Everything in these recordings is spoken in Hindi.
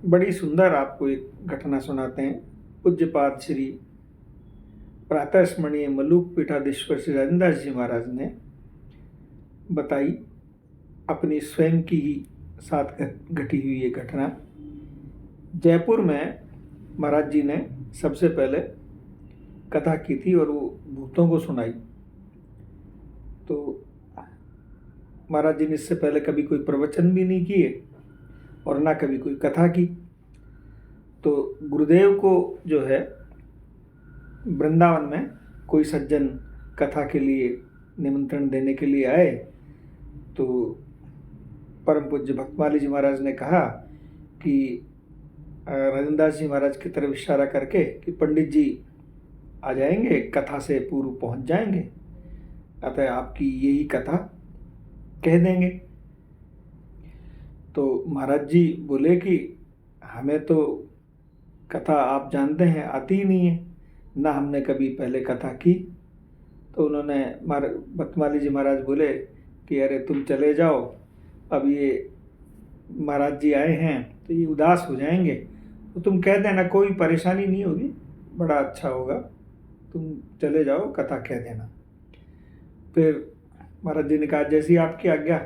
बड़ी सुंदर आपको एक घटना सुनाते हैं। पूज्यपाद श्री प्रातः स्मरणीय मलूक पीठाधीश्वर श्री राजेंद्र जी महाराज ने बताई अपनी स्वयं की ही साथ घटी हुई ये घटना। जयपुर में महाराज जी ने सबसे पहले कथा की थी और वो भूतों को सुनाई। तो महाराज जी ने इससे पहले कभी कोई प्रवचन भी नहीं किए और ना कभी कोई कथा की। तो गुरुदेव को जो है वृंदावन में कोई सज्जन कथा के लिए निमंत्रण देने के लिए आए, तो परम पूज्य भक्तमाली जी महाराज ने कहा कि राजेंद्र जी महाराज की तरफ इशारा करके कि पंडित जी आ जाएंगे, कथा से पूर्व पहुंच जाएंगे, अतः आपकी यही कथा कह देंगे। तो महाराज जी बोले कि हमें तो कथा आप जानते हैं आती ही नहीं है, ना हमने कभी पहले कथा की। तो उन्होंने भक्तमाली जी महाराज बोले कि अरे तुम चले जाओ, अब ये महाराज जी आए हैं तो ये उदास हो जाएंगे, तो तुम कह देना, कोई परेशानी नहीं होगी, बड़ा अच्छा होगा, तुम चले जाओ, कथा कह देना। फिर महाराज जी ने कहा जैसी आपकी आज्ञा।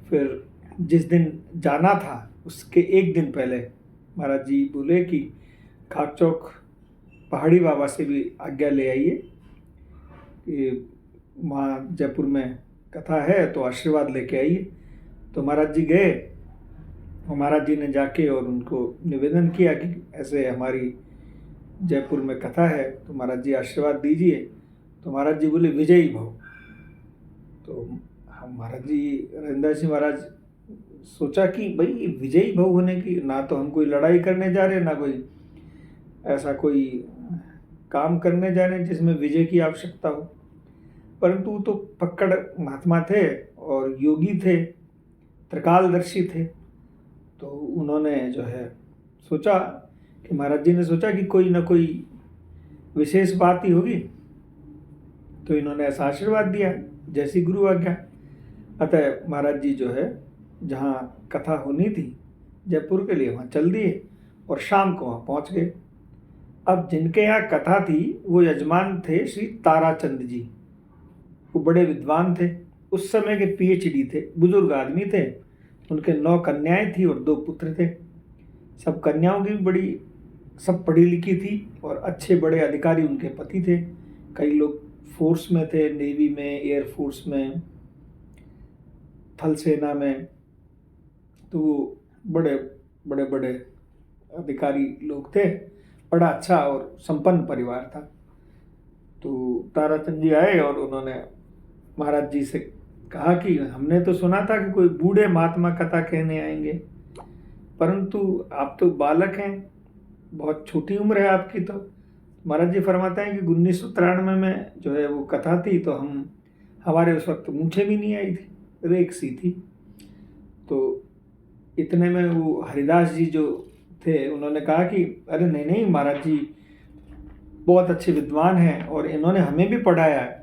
फिर जिस दिन जाना था उसके एक दिन पहले महाराज जी बोले कि खाक चौक पहाड़ी बाबा से भी आज्ञा ले आइए कि वहाँ जयपुर में कथा है तो आशीर्वाद लेके आइए। तो महाराज जी गए और महाराज जी ने जाके और उनको निवेदन किया कि ऐसे हमारी जयपुर में कथा है, तो महाराज जी आशीर्वाद दीजिए। तो महाराज जी बोले विजयी भव। तो हम महाराज जी राजेंद्र जी महाराज सोचा कि भाई विजयी भव होने की, ना तो हम कोई लड़ाई करने जा रहे, ना कोई ऐसा कोई काम करने जा रहे हैं जिसमें विजय की आवश्यकता हो, परंतु तो पक्कड़ महात्मा थे और योगी थे, त्रिकालदर्शी थे। तो उन्होंने जो है सोचा कि महाराज जी ने सोचा कि कोई ना कोई विशेष बात ही होगी, तो इन्होंने ऐसा आशीर्वाद दिया जैसी गुरु आज्ञा। अतः महाराज जी जो है जहाँ कथा होनी थी जयपुर के लिए वहाँ चल दिए और शाम को वहाँ पहुँच गए। अब जिनके यहाँ कथा थी वो यजमान थे श्री ताराचंद जी। वो बड़े विद्वान थे, उस समय के PhD थे, बुजुर्ग आदमी थे। उनके 9 कन्याएं थी और 2 पुत्र थे। सब कन्याओं की भी बड़ी सब पढ़ी लिखी थी और अच्छे बड़े अधिकारी उनके पति थे। कई लोग फोर्स में थे, नेवी में, एयरफोर्स में, थल सेना में, तो वो बड़े बड़े बड़े अधिकारी लोग थे। बड़ा अच्छा और संपन्न परिवार था। तो ताराचंद जी आए और उन्होंने महाराज जी से कहा कि हमने तो सुना था कि कोई बूढ़े महात्मा कथा कहने आएंगे, परंतु आप तो बालक हैं, बहुत छोटी उम्र है आपकी। तो महाराज जी फरमाते हैं कि 1993 में जो है वो कथा थी, तो हमारे उस वक्त मूछें भी नहीं आई थी, रेख सी थी। तो इतने में वो हरिदास जी जो थे उन्होंने कहा कि अरे नहीं नहीं महाराज जी बहुत अच्छे विद्वान हैं और इन्होंने हमें भी पढ़ाया है।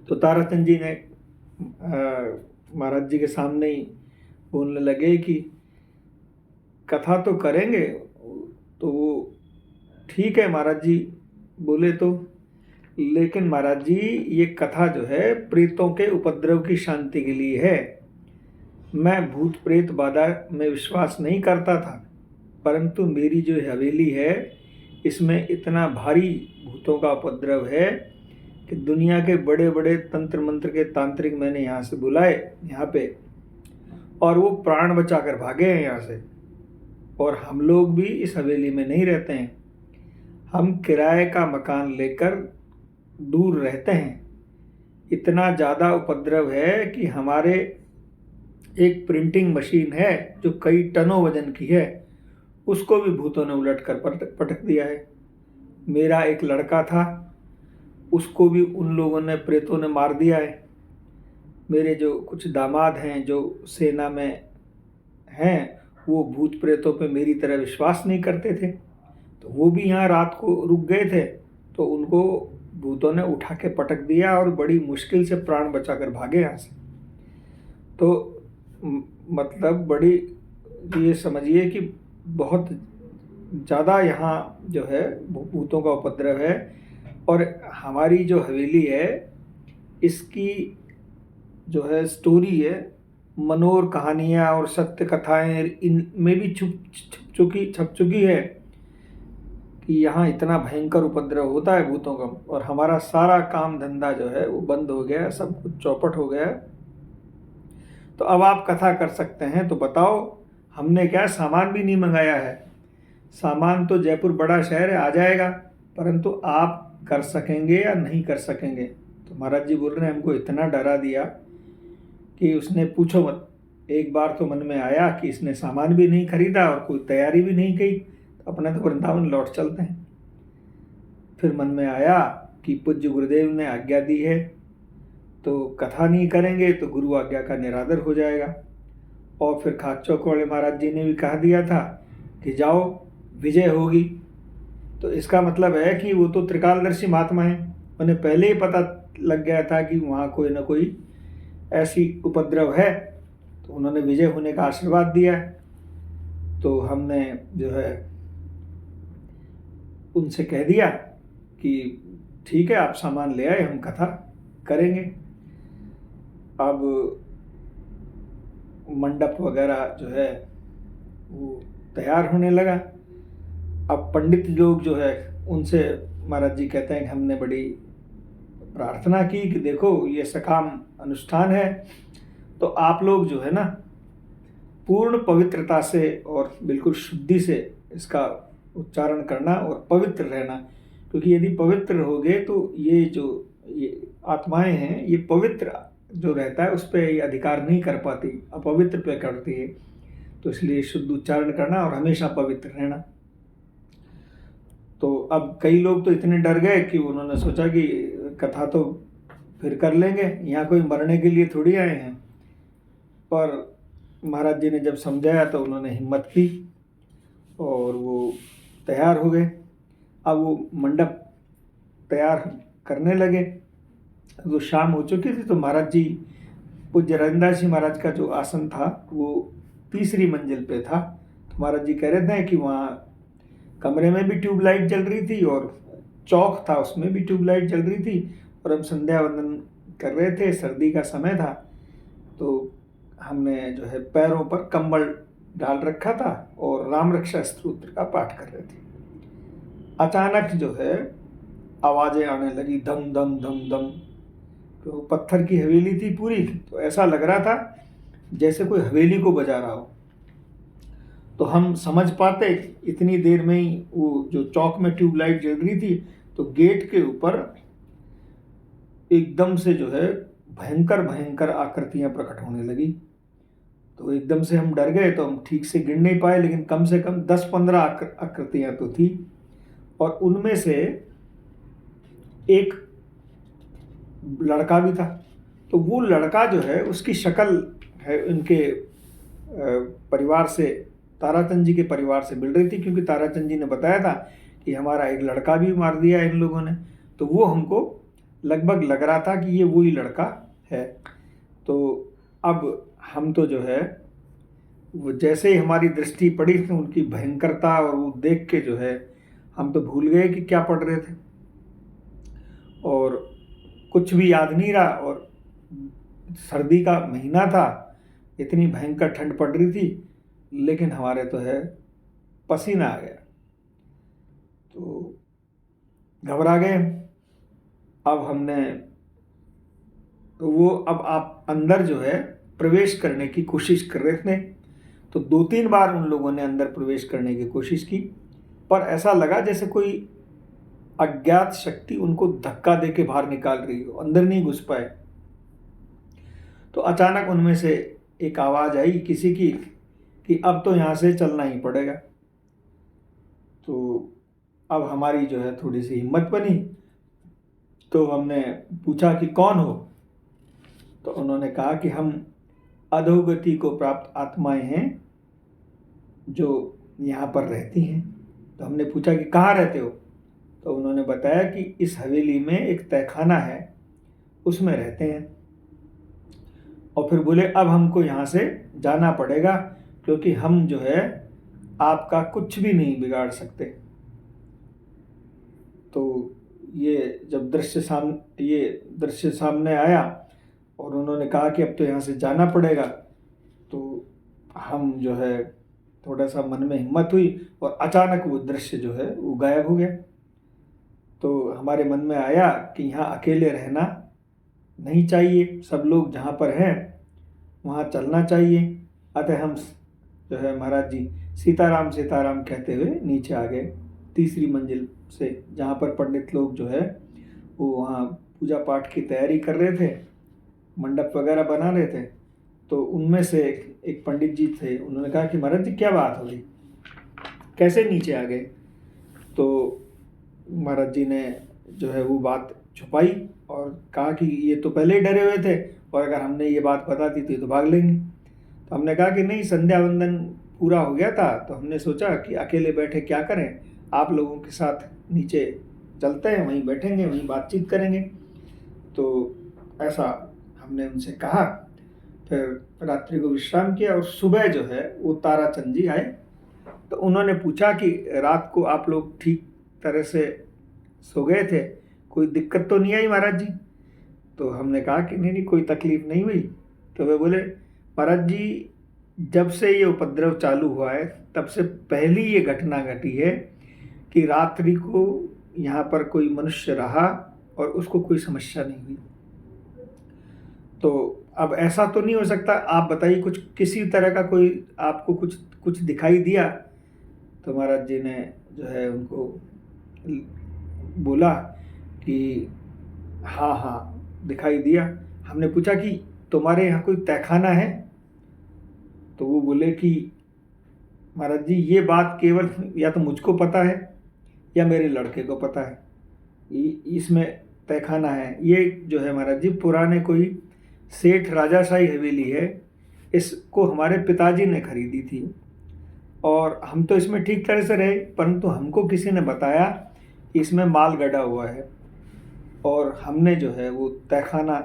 तो ताराचंद जी ने महाराज जी के सामने ही बोलने लगे कि कथा तो करेंगे, तो वो ठीक है महाराज जी बोले, तो लेकिन महाराज जी ये कथा जो है प्रेतों के उपद्रव की शांति के लिए है। मैं भूत प्रेत बाधा में विश्वास नहीं करता था, परंतु मेरी जो हवेली है इसमें इतना भारी भूतों का उपद्रव है कि दुनिया के बड़े बड़े तंत्र मंत्र के तांत्रिक मैंने यहाँ से बुलाए यहाँ पे, और वो प्राण बचा कर भागे हैं यहाँ से। और हम लोग भी इस हवेली में नहीं रहते हैं, हम किराए का मकान लेकर दूर रहते हैं। इतना ज़्यादा उपद्रव है कि हमारे एक प्रिंटिंग मशीन है जो कई टनों वजन की है, उसको भी भूतों ने उलट कर पटक दिया है। मेरा एक लड़का था, उसको भी उन लोगों ने, प्रेतों ने मार दिया है। मेरे जो कुछ दामाद हैं जो सेना में हैं, वो भूत प्रेतों पे मेरी तरह विश्वास नहीं करते थे, तो वो भी यहाँ रात को रुक गए थे, तो उनको भूतों ने उठा के पटक दिया और बड़ी मुश्किल से प्राण बचाकर भागे यहाँ से। तो मतलब बड़ी ये समझिए कि बहुत ज़्यादा यहाँ जो है भूतों का उपद्रव है। और हमारी जो हवेली है इसकी जो है स्टोरी है, मनोर कहानियाँ और सत्य कथाएं इनमें भी छप चुकी है कि यहाँ इतना भयंकर उपद्रव होता है भूतों का। और हमारा सारा काम धंधा जो है वो बंद हो गया, सब कुछ चौपट हो गया। तो अब आप कथा कर सकते हैं तो बताओ। हमने क्या सामान भी नहीं मंगाया है, सामान तो जयपुर बड़ा शहर है, आ जाएगा, परंतु आप कर सकेंगे या नहीं कर सकेंगे। तो महाराज जी बोल रहे हैं हमको इतना डरा दिया कि उसने पूछो मत। एक बार तो मन में आया कि इसने सामान भी नहीं खरीदा और कोई तैयारी भी नहीं की, तो अपने तो वृंदावन लौट चलते हैं। फिर मन में आया कि पूज्य गुरुदेव ने आज्ञा दी है तो कथा नहीं करेंगे तो गुरु आज्ञा का निरादर हो जाएगा। और फिर खाक चौक वाले महाराज जी ने भी कह दिया था कि जाओ विजय होगी। तो इसका मतलब है कि वो तो त्रिकालदर्शी महात्मा है, उन्हें पहले ही पता लग गया था कि वहाँ कोई ना कोई ऐसी उपद्रव है, तो उन्होंने विजय होने का आशीर्वाद दिया। तो हमने जो है उनसे कह दिया कि ठीक है आप सामान ले आए, हम कथा करेंगे। अब मंडप वगैरह जो है वो तैयार होने लगा। अब पंडित लोग जो है उनसे महाराज जी कहते हैं कि हमने बड़ी प्रार्थना की कि देखो ये सकाम अनुष्ठान है, तो आप लोग जो है ना पूर्ण पवित्रता से और बिल्कुल शुद्धि से इसका उच्चारण करना और पवित्र रहना। क्योंकि यदि पवित्र होगे तो ये आत्माएं हैं, ये पवित्र जो रहता है उस पर ये अधिकार नहीं कर पाती, अपवित्र पे करती है। तो इसलिए शुद्ध उच्चारण करना और हमेशा पवित्र रहना। तो अब कई लोग तो इतने डर गए कि उन्होंने सोचा कि कथा तो फिर कर लेंगे, यहाँ कोई मरने के लिए थोड़ी आए हैं। पर महाराज जी ने जब समझाया तो उन्होंने हिम्मत की और वो तैयार हो गए। अब वो मंडप तैयार करने लगे। तो शाम हो चुकी थी, तो महाराज जी पूज्य रविंदास जी महाराज का जो आसन था वो तीसरी मंजिल पे था। तो महाराज जी कह रहे थे कि वहाँ कमरे में भी ट्यूबलाइट जल रही थी और चौक था उसमें भी ट्यूबलाइट जल रही थी, और हम संध्या वंदन कर रहे थे, सर्दी का समय था। तो हमने जो है पैरों पर कंबल डाल रखा था और राम रक्षा स्तोत्र का पाठ कर रहे थे। अचानक जो है आवाज़ें आने लगी, धम धम धम धम। तो पत्थर की हवेली थी पूरी, तो ऐसा लग रहा था जैसे कोई हवेली को बजा रहा हो। तो हम समझ पाते इतनी देर में ही वो जो चौक में ट्यूबलाइट जल रही थी, तो गेट के ऊपर एकदम से जो है भयंकर भयंकर आकृतियां प्रकट होने लगी। तो एकदम से हम डर गए, तो हम ठीक से गिन नहीं पाए, लेकिन कम से कम 10-15 आकृतियां तो थी। और उनमें से एक लड़का भी था। तो वो लड़का जो है उसकी शक्ल है उनके परिवार से, ताराचंद जी के परिवार से मिल रही थी, क्योंकि ताराचंद जी ने बताया था कि हमारा एक लड़का भी मार दिया इन लोगों ने। तो वो हमको लगभग लग रहा था कि ये वही लड़का है। तो अब हम तो जो है वो जैसे ही हमारी दृष्टि पड़ी तो उनकी भयंकरता और वो देख के जो है हम तो भूल गए कि क्या पढ़ रहे थे और कुछ भी याद नहीं रहा। और सर्दी का महीना था, इतनी भयंकर ठंड पड़ रही थी, लेकिन हमारे तो है पसीना आ गया, तो घबरा गए। अब हमने तो वो अब आप अंदर जो है प्रवेश करने की कोशिश कर रहे थे। तो 2-3 बार उन लोगों ने अंदर प्रवेश करने की कोशिश की, पर ऐसा लगा जैसे कोई अज्ञात शक्ति उनको धक्का दे के बाहर निकाल रही हो, अंदर नहीं घुस पाए। तो अचानक उनमें से एक आवाज़ आई किसी की कि अब तो यहाँ से चलना ही पड़ेगा। तो अब हमारी जो है थोड़ी सी हिम्मत बनी, तो हमने पूछा कि कौन हो। तो उन्होंने कहा कि हम अधोगति को प्राप्त आत्माएं हैं जो यहाँ पर रहती हैं। तो हमने पूछा कि कहाँ रहते हो। तो उन्होंने बताया कि इस हवेली में एक तहखाना है, उसमें रहते हैं। और फिर बोले अब हमको यहाँ से जाना पड़ेगा, क्योंकि हम जो है आपका कुछ भी नहीं बिगाड़ सकते। तो ये जब ये दृश्य सामने आया और उन्होंने कहा कि अब तो यहाँ से जाना पड़ेगा, तो हम जो है थोड़ा सा मन में हिम्मत हुई और अचानक वो दृश्य जो है वो गायब हो गया। तो हमारे मन में आया कि यहाँ अकेले रहना नहीं चाहिए, सब लोग जहाँ पर हैं वहाँ चलना चाहिए। अतः हम जो है महाराज जी सीताराम सीताराम कहते हुए नीचे आ गए, तीसरी मंजिल से, जहाँ पर पंडित लोग जो है वो वहाँ पूजा पाठ की तैयारी कर रहे थे, मंडप वगैरह बना रहे थे। तो उनमें से एक पंडित जी थे, उन्होंने कहा कि महाराज जी क्या बात हो गई, कैसे नीचे आ गए? तो महाराज जी ने जो है वो बात छुपाई और कहा कि ये तो पहले ही डरे हुए थे और अगर हमने ये बात बता दी तो भाग लेंगे। तो हमने कहा कि नहीं, संध्या वंदन पूरा हो गया था तो हमने सोचा कि अकेले बैठे क्या करें, आप लोगों के साथ नीचे चलते हैं, वहीं बैठेंगे, वहीं बातचीत करेंगे। तो ऐसा हमने उनसे कहा। फिर रात्रि को विश्राम किया और सुबह जो है वो ताराचंद जी आए। तो उन्होंने पूछा कि रात को आप लोग ठीक तरह से सो गए थे, कोई दिक्कत तो नहीं आई महाराज जी? तो हमने कहा कि नहीं नहीं, कोई तकलीफ नहीं हुई। तो वे बोले, महाराज जी जब से ये उपद्रव चालू हुआ है तब से पहली ये घटना घटी है कि रात्रि को यहाँ पर कोई मनुष्य रहा और उसको कोई समस्या नहीं हुई। तो अब ऐसा तो नहीं हो सकता, आप बताइए कुछ किसी तरह का कोई आपको कुछ दिखाई दिया? तो महाराज जी ने जो है उनको बोला कि हाँ हाँ दिखाई दिया। हमने पूछा कि तुम्हारे यहाँ कोई तहखाना है? तो वो बोले कि महाराज जी ये बात केवल या तो मुझको पता है या मेरे लड़के को पता है, इसमें तहखाना है। ये जो है महाराज जी पुराने कोई सेठ राजाशाही हवेली है, इसको हमारे पिताजी ने खरीदी थी और हम तो इसमें ठीक तरह से रहे, परंतु हमको किसी ने बताया कि इसमें माल गड़ा हुआ है और हमने जो है वो तहखाना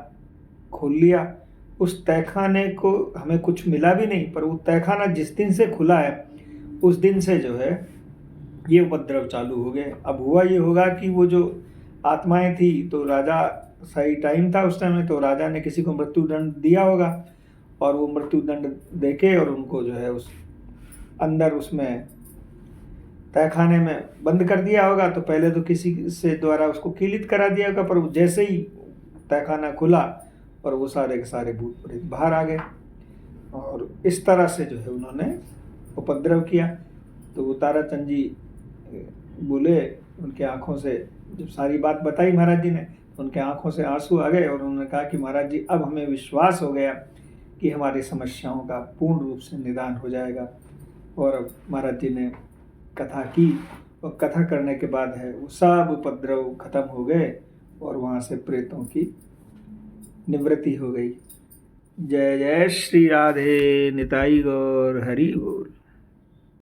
खोल लिया। उस तहखाने को हमें कुछ मिला भी नहीं, पर वो तहखाना जिस दिन से खुला है उस दिन से जो है ये उपद्रव चालू हो गए। अब हुआ ये होगा कि वो जो आत्माएं थी, तो राजा सही टाइम था उस टाइम में, तो राजा ने किसी को मृत्युदंड दिया होगा और वो मृत्युदंड देके और उनको जो है उस अंदर उसमें तहखाने में बंद कर दिया होगा। तो पहले तो किसी से द्वारा उसको कीलित करा दिया होगा, पर जैसे ही तहखाना खुला और वो सारे के सारे भूत प्रेत बाहर आ गए और इस तरह से जो है उन्होंने उपद्रव किया। तो वो ताराचंद जी बोले, उनके आंखों से जब सारी बात बताई महाराज जी ने, उनके आंखों से आंसू आ गए और उन्होंने कहा कि महाराज जी अब हमें विश्वास हो गया कि हमारी समस्याओं का पूर्ण रूप से निदान हो जाएगा। और अब महाराज जी ने कथा की और कथा करने के बाद है वो सब उपद्रव खत्म हो गए और वहाँ से प्रेतों की निवृत्ति हो गई। जय जय श्री राधे, निताई गौर हरि बोल।